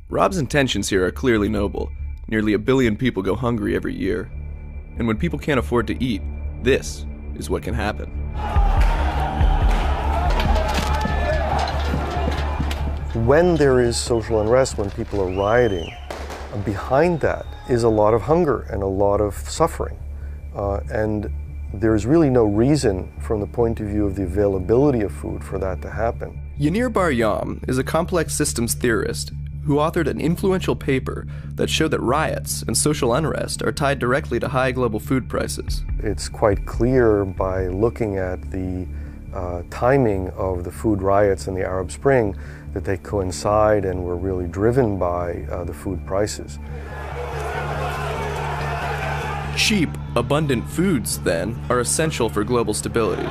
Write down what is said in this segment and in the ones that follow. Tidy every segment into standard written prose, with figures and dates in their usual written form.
Rob's intentions here are clearly noble. Nearly 1 billion people go hungry every year. And when people can't afford to eat, this is what can happen. When there is social unrest, when people are rioting, behind that is a lot of hunger and a lot of suffering. And there's really no reason from the point of view of the availability of food for that to happen. Yanir Bar-Yam is a complex systems theorist who authored an influential paper that showed that riots and social unrest are tied directly to high global food prices. It's quite clear by looking at the timing of the food riots in the Arab Spring that they coincide and were really driven by the food prices. Cheap, abundant foods, then, are essential for global stability.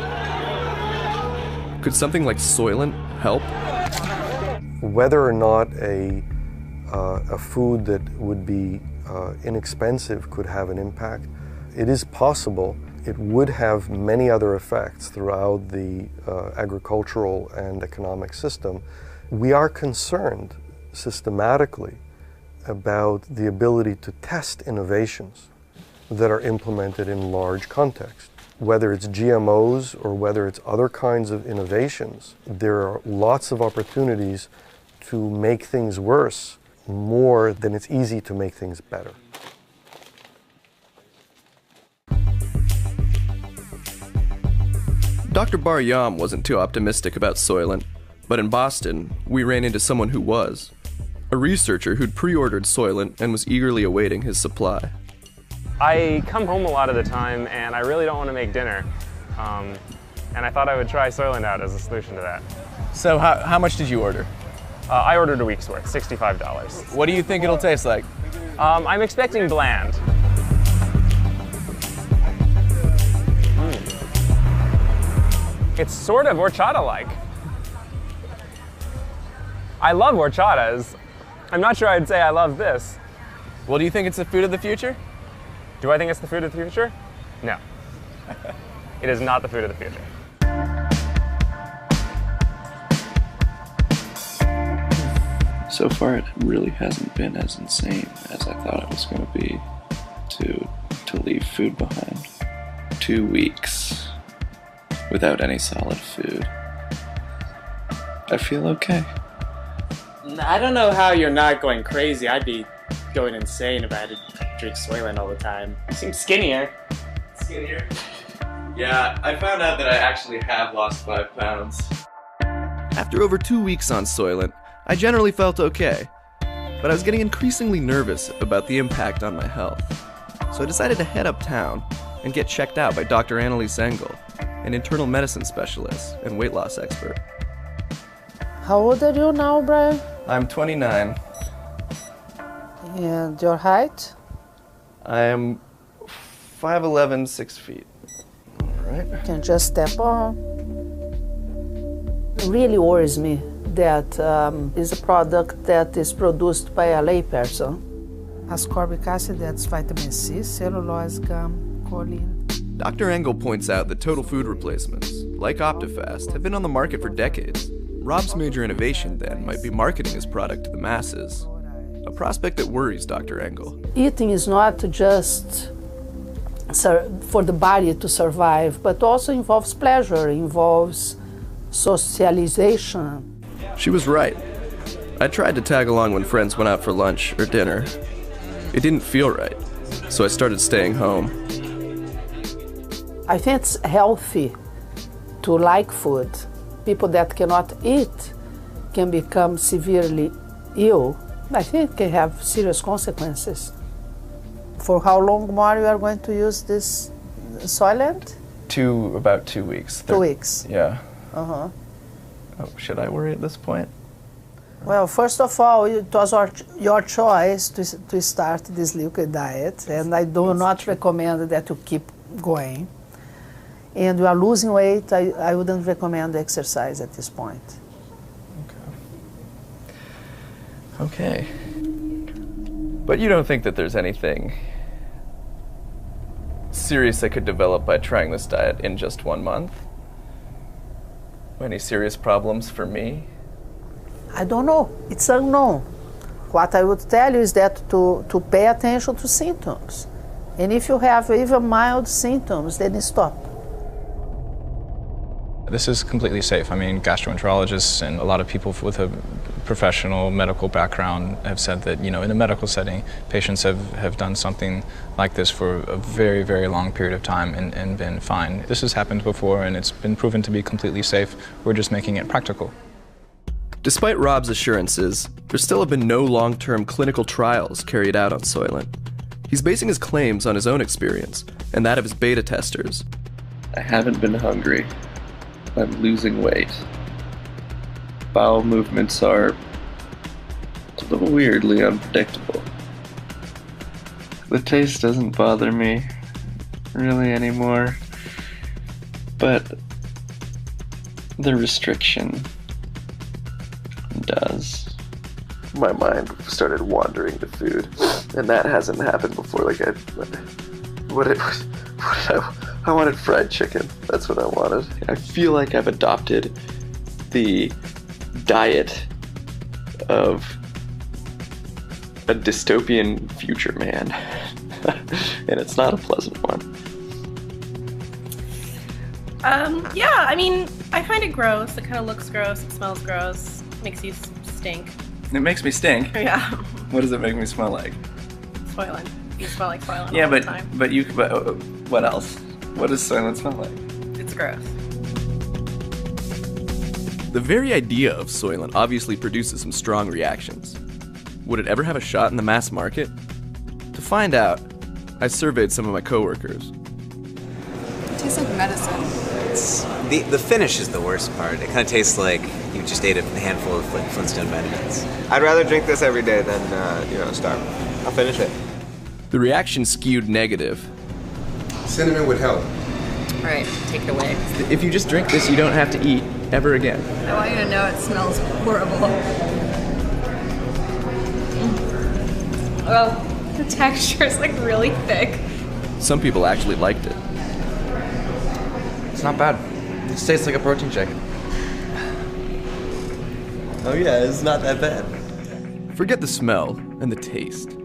Could something like Soylent help? Whether or not a food that would be inexpensive could have an impact, it is possible. It would have many other effects throughout the agricultural and economic system. We are concerned systematically about the ability to test innovations that are implemented in large contexts. Whether it's GMOs or whether it's other kinds of innovations, there are lots of opportunities to make things worse more than it's easy to make things better. Dr. Bar-Yam wasn't too optimistic about Soylent, but in Boston, we ran into someone who was. A researcher who'd pre-ordered Soylent and was eagerly awaiting his supply. I come home a lot of the time and I really don't want to make dinner. And I thought I would try Soylent out as a solution to that. So how much did you order? I ordered a week's worth, $65. What do you think it'll taste like? I'm expecting bland. It's sort of horchata-like. I love horchatas. I'm not sure I'd say I love this. Well, do you think it's the food of the future? Do I think it's the food of the future? No. It is not the food of the future. So far, it really hasn't been as insane as I thought it was going to be to leave food behind. 2 weeks without any solid food. I feel okay. I don't know how you're not going crazy. I'd be going insane if I had to drink Soylent all the time. You seem skinnier. Skinnier? Yeah, I found out that I actually have lost 5 pounds. After over 2 weeks on Soylent, I generally felt okay, but I was getting increasingly nervous about the impact on my health. So I decided to head uptown and get checked out by Dr. Annalise Engel, an internal medicine specialist and weight loss expert. How old are you now, Brian? I'm 29. And your height? I am 5'11", 6 feet. All right. You can just step on. It really worries me that is a product that is produced by a layperson. Ascorbic acid, that's vitamin C, cellulose, gum, choline. Dr. Engel points out that total food replacements, like Optifast, have been on the market for decades. Rob's major innovation, then, might be marketing his product to the masses. A prospect that worries Dr. Engel. Eating is not just for the body to survive, but also involves pleasure, involves socialization. She was right. I tried to tag along when friends went out for lunch or dinner. It didn't feel right, so I started staying home. I think it's healthy to like food. People that cannot eat can become severely ill. I think it can have serious consequences. For how long more you are going to use this Soylent? About 2 weeks. 2 weeks. Yeah. Uh-huh. Oh, should I worry at this point? Well, first of all, it was your choice to start this liquid diet, and I do not recommend that you keep going. And you are losing weight, I wouldn't recommend exercise at this point. Okay. But you don't think that there's anything serious that could develop by trying this diet in just 1 month? Any serious problems for me? I don't know. It's unknown. What I would tell you is that to pay attention to symptoms. And if you have even mild symptoms, then stop. This is completely safe. I mean, gastroenterologists and a lot of people with a professional medical background have said that, in a medical setting, patients have done something like this for a very, very long period of time and been fine. This has happened before and it's been proven to be completely safe. We're just making it practical. Despite Rob's assurances, there still have been no long-term clinical trials carried out on Soylent. He's basing his claims on his own experience and that of his beta testers. I haven't been hungry. I'm losing weight. Bowel movements are a little weirdly unpredictable. The taste doesn't bother me really anymore, but the restriction does. My mind started wandering to food, and that hasn't happened before. I wanted fried chicken. That's what I wanted. I feel like I've adopted the diet of a dystopian future man. And it's not a pleasant one. Yeah, I mean, I find it gross. It kind of looks gross. It smells gross. Makes you stink. It makes me stink. Yeah. What does it make me smell like? Soylent. You smell like Soylent Yeah, all the time. but what else? What does Soylent smell like? It's gross. The very idea of Soylent obviously produces some strong reactions. Would it ever have a shot in the mass market? To find out, I surveyed some of my coworkers. It tastes like medicine. The finish is the worst part. It kind of tastes like you just ate a handful of Flintstone vitamins. I'd rather drink this every day than, starve. I'll finish it. The reaction skewed negative. Cinnamon would help. Right, take it away. If you just drink this, you don't have to eat ever again. I want you to know it smells horrible. Oh, the texture is like really thick. Some people actually liked it. It's not bad. It tastes like a protein shake. Oh yeah, it's not that bad. Forget the smell and the taste.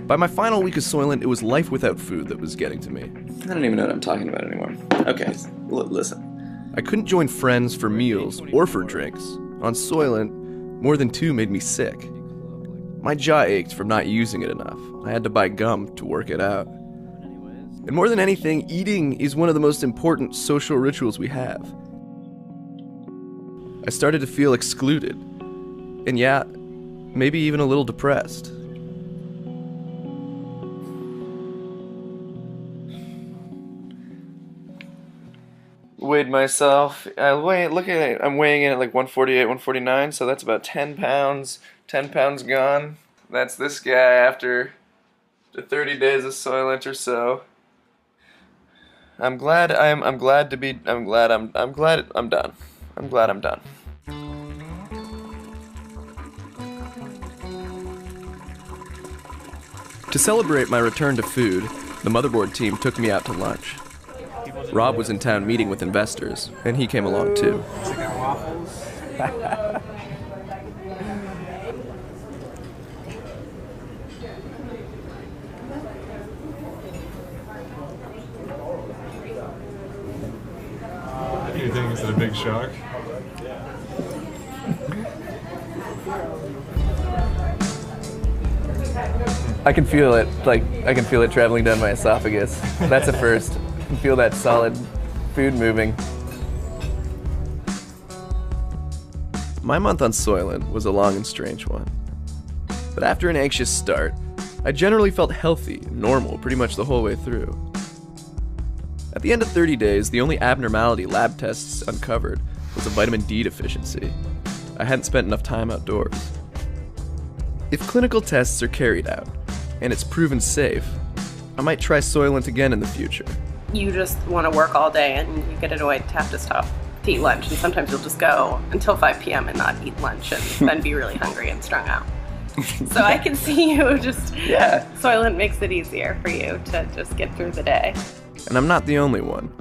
By my final week of Soylent, it was life without food that was getting to me. I don't even know what I'm talking about anymore. Okay, listen. I couldn't join friends for meals or for drinks. On Soylent, more than 2 made me sick. My jaw ached from not using it enough. I had to buy gum to work it out. And more than anything, eating is one of the most important social rituals we have. I started to feel excluded. And yeah, maybe even a little depressed. Weighed myself. I'm weighing in at like 148, 149, so that's about 10 pounds. 10 pounds gone. That's this guy after the 30 days of Soylent or so. I'm glad I'm done. I'm glad I'm done. To celebrate my return to food, the motherboard team took me out to lunch. Rob was in town meeting with investors, and he came along too. Chicken waffles. You think it's a big shock? I can feel it, I can feel it traveling down my esophagus. That's a first. I can feel that solid food moving. My month on Soylent was a long and strange one. But after an anxious start, I generally felt healthy and normal pretty much the whole way through. At the end of 30 days, the only abnormality lab tests uncovered was a vitamin D deficiency. I hadn't spent enough time outdoors. If clinical tests are carried out, and it's proven safe, I might try Soylent again in the future. You just want to work all day and you get annoyed to have to stop to eat lunch, and sometimes you'll just go until 5 p.m. and not eat lunch and then be really hungry and strung out. So I can see you just, Soylent makes it easier for you to just get through the day. And I'm not the only one.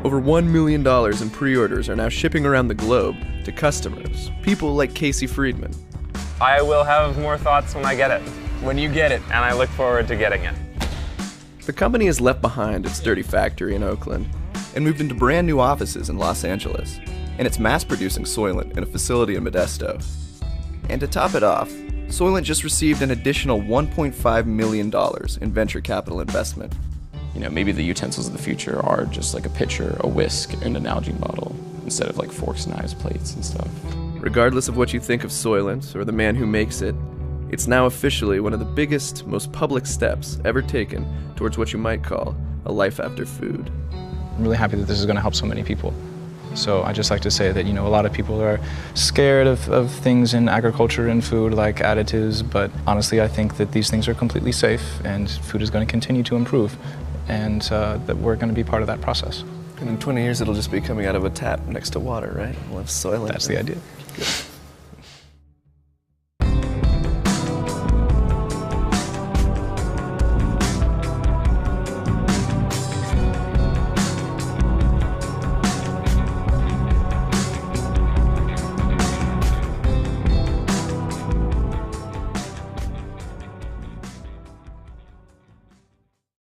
Over $1 million in pre-orders are now shipping around the globe to customers, people like Casey Friedman. I will have more thoughts when I get it. When you get it. And I look forward to getting it. The company has left behind its dirty factory in Oakland and moved into brand new offices in Los Angeles, and it's mass-producing Soylent in a facility in Modesto. And to top it off, Soylent just received an additional $1.5 million in venture capital investment. You know, maybe the utensils of the future are just like a pitcher, a whisk, and an algae bottle, instead of like forks, knives, plates, and stuff. Regardless of what you think of Soylent or the man who makes it, it's now officially one of the biggest, most public steps ever taken towards what you might call a life after food. I'm really happy that this is going to help so many people. So I just like to say that, you know, a lot of people are scared of things in agriculture and food like additives, but honestly I think that these things are completely safe and food is going to continue to improve, and that we're going to be part of that process. And in 20 years it'll just be coming out of a tap next to water, right? We'll have Soylent. That's the idea. Good.